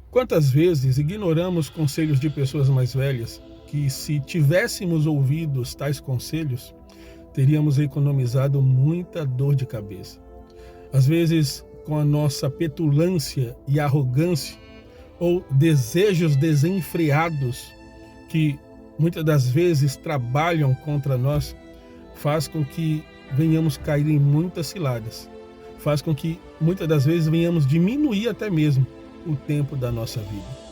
Quantas vezes ignoramos conselhos de pessoas mais velhas que, se tivéssemos ouvido tais conselhos, teríamos economizado muita dor de cabeça. Às vezes, com a nossa petulância e arrogância, ou desejos desenfreados que muitas das vezes trabalham contra nós, faz com que venhamos cair em muitas ciladas. Faz com que muitas das vezes venhamos diminuir até mesmo o tempo da nossa vida.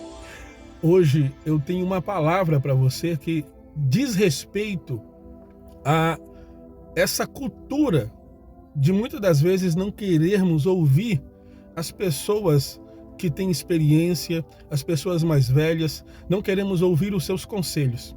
Hoje eu tenho uma palavra para você que diz respeito a essa cultura de muitas das vezes não querermos ouvir as pessoas que têm experiência, as pessoas mais velhas, não queremos ouvir os seus conselhos.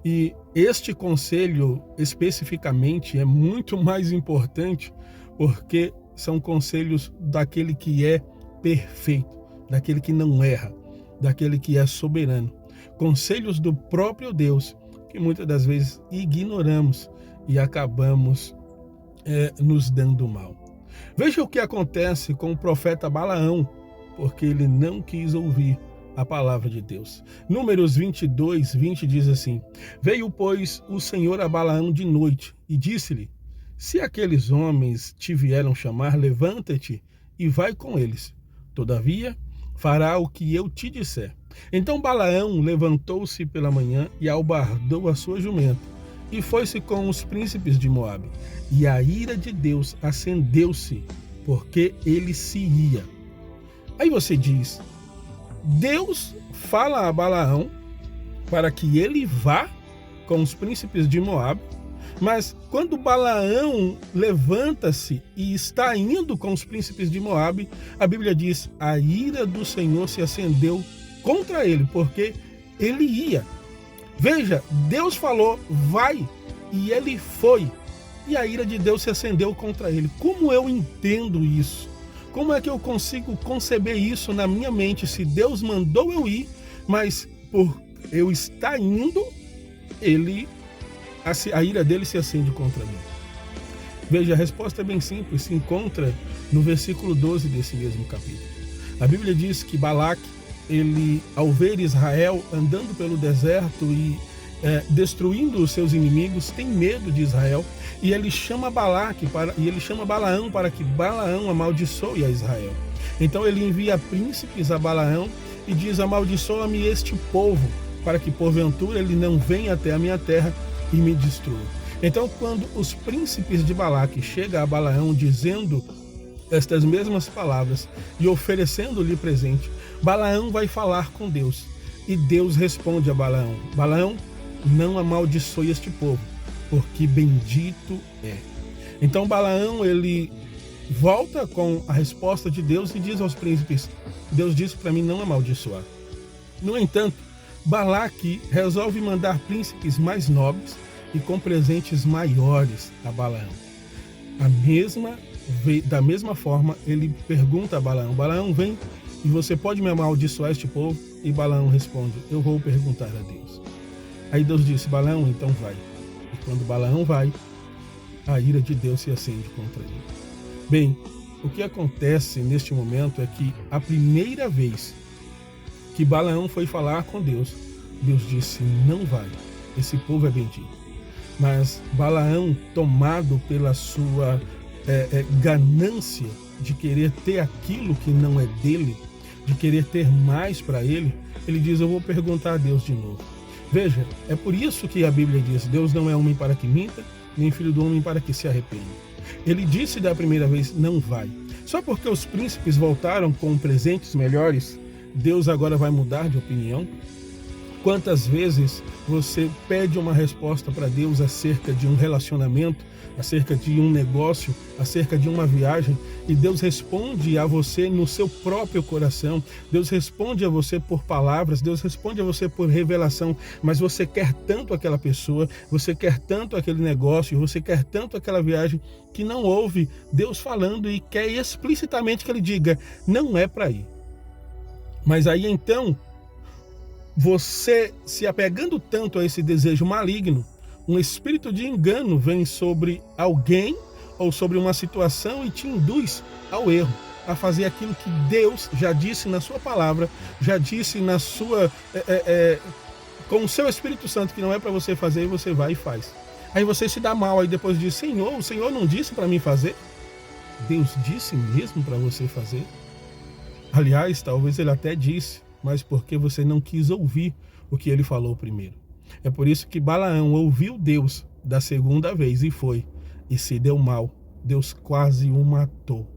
E este conselho especificamente é muito mais importante porque são conselhos daquele que é perfeito, daquele que não erra, daquele que é soberano. Conselhos do próprio Deus que muitas das vezes ignoramos e acabamos nos dando mal. Veja o que acontece com o profeta Balaão, porque ele não quis ouvir a palavra de Deus. Números 22:20 diz assim: Veio, pois, o Senhor a Balaão de noite e disse-lhe: Se aqueles homens te vieram chamar, levanta-te e vai com eles. Todavia, fará o que eu te disser. Então Balaão levantou-se pela manhã e albardou a sua jumenta, e foi-se com os príncipes de Moabe. E a ira de Deus acendeu-se, porque ele se ia. Aí você diz, Deus fala a Balaão para que ele vá com os príncipes de Moabe, mas quando Balaão levanta-se e está indo com os príncipes de Moabe, a Bíblia diz, a ira do Senhor se acendeu contra ele, porque ele ia. Veja, Deus falou, vai, e ele foi. E a ira de Deus se acendeu contra ele. Como eu entendo isso? Como é que eu consigo conceber isso na minha mente? Se Deus mandou eu ir, mas por eu estar indo, a ira dele se acende contra mim. Veja, a resposta é bem simples, se encontra no versículo 12 desse mesmo capítulo. A Bíblia diz que Balaque, ele, ao ver Israel andando pelo deserto e destruindo os seus inimigos, tem medo de Israel, e ele chama Balaão para que Balaão amaldiçoe a Israel. Então ele envia príncipes a Balaão e diz: amaldiçoa-me este povo, para que porventura ele não venha até a minha terra e me destrua. Então, quando os príncipes de Balaque chegam a Balaão dizendo estas mesmas palavras e oferecendo-lhe presente, Balaão vai falar com Deus, e Deus responde a Balaão: Balaão, não amaldiçoe este povo, porque bendito é. Então Balaão, ele volta com a resposta de Deus e diz aos príncipes: Deus disse para mim não amaldiçoar. No entanto, Balaque resolve mandar príncipes mais nobres e com presentes maiores a Balaão. Da mesma forma, ele pergunta a Balaão: Balaão, vem e você pode me amaldiçoar este povo? E Balaão responde: eu vou perguntar a Deus. Aí Deus disse: Balaão, então vai. E quando Balaão vai, a ira de Deus se acende contra ele. Bem, o que acontece neste momento é que a primeira vez que Balaão foi falar com Deus, Deus disse: não vai, esse povo é bendito. Mas Balaão, tomado pela sua ganância de querer ter aquilo que não é dele, de querer ter mais para ele, ele diz: eu vou perguntar a Deus de novo. Veja, é por isso que a Bíblia diz: Deus não é homem para que minta, nem filho do homem para que se arrependa. Ele disse da primeira vez: não vai. Só porque os príncipes voltaram com presentes melhores, Deus agora vai mudar de opinião? Quantas vezes você pede uma resposta para Deus acerca de um relacionamento, acerca de um negócio, acerca de uma viagem, e Deus responde a você no seu próprio coração, Deus responde a você por palavras, Deus responde a você por revelação, mas você quer tanto aquela pessoa, você quer tanto aquele negócio, você quer tanto aquela viagem, que não ouve Deus falando e quer explicitamente que ele diga: não é para ir. Mas aí então, você se apegando tanto a esse desejo maligno, um espírito de engano vem sobre alguém ou sobre uma situação e te induz ao erro. a fazer aquilo que Deus já disse na sua palavra, já disse na sua com o seu Espírito Santo que não é para você fazer, e você vai e faz. Aí você se dá mal, aí depois diz: Senhor, o Senhor não disse para mim fazer? Deus disse mesmo para você fazer? Aliás, talvez ele até disse, mas porque você não quis ouvir o que ele falou primeiro. É por isso que Balaão ouviu Deus da segunda vez e foi, e se deu mal. Deus quase o matou,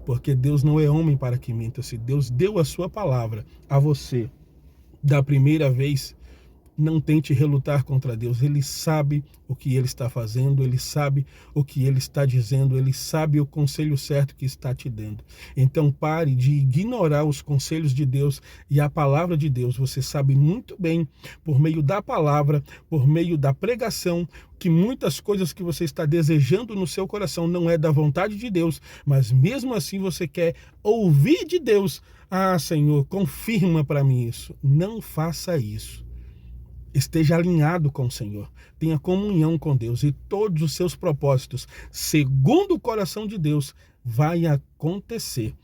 porque Deus não é homem para que minta. Se Deus deu a sua palavra a você da primeira vez, não tente relutar contra Deus. Ele sabe o que ele está fazendo, ele sabe o que ele está dizendo, ele sabe o conselho certo que está te dando. Então pare de ignorar os conselhos de Deus e a palavra de Deus. Você sabe muito bem, por meio da palavra, por meio da pregação, que muitas coisas que você está desejando no seu coração não é da vontade de Deus, mas mesmo assim você quer ouvir de Deus. Ah, Senhor, confirma para mim isso. Não faça isso. Esteja alinhado com o Senhor, tenha comunhão com Deus, e todos os seus propósitos, segundo o coração de Deus, vai acontecer.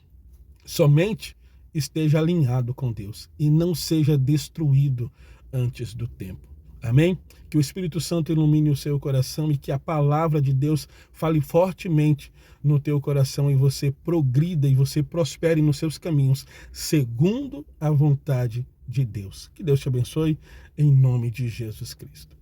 Somente esteja alinhado com Deus e não seja destruído antes do tempo. Amém? Que o Espírito Santo ilumine o seu coração e que a palavra de Deus fale fortemente no teu coração e você progrida e você prospere nos seus caminhos, segundo a vontade de Deus. Que Deus te abençoe, em nome de Jesus Cristo.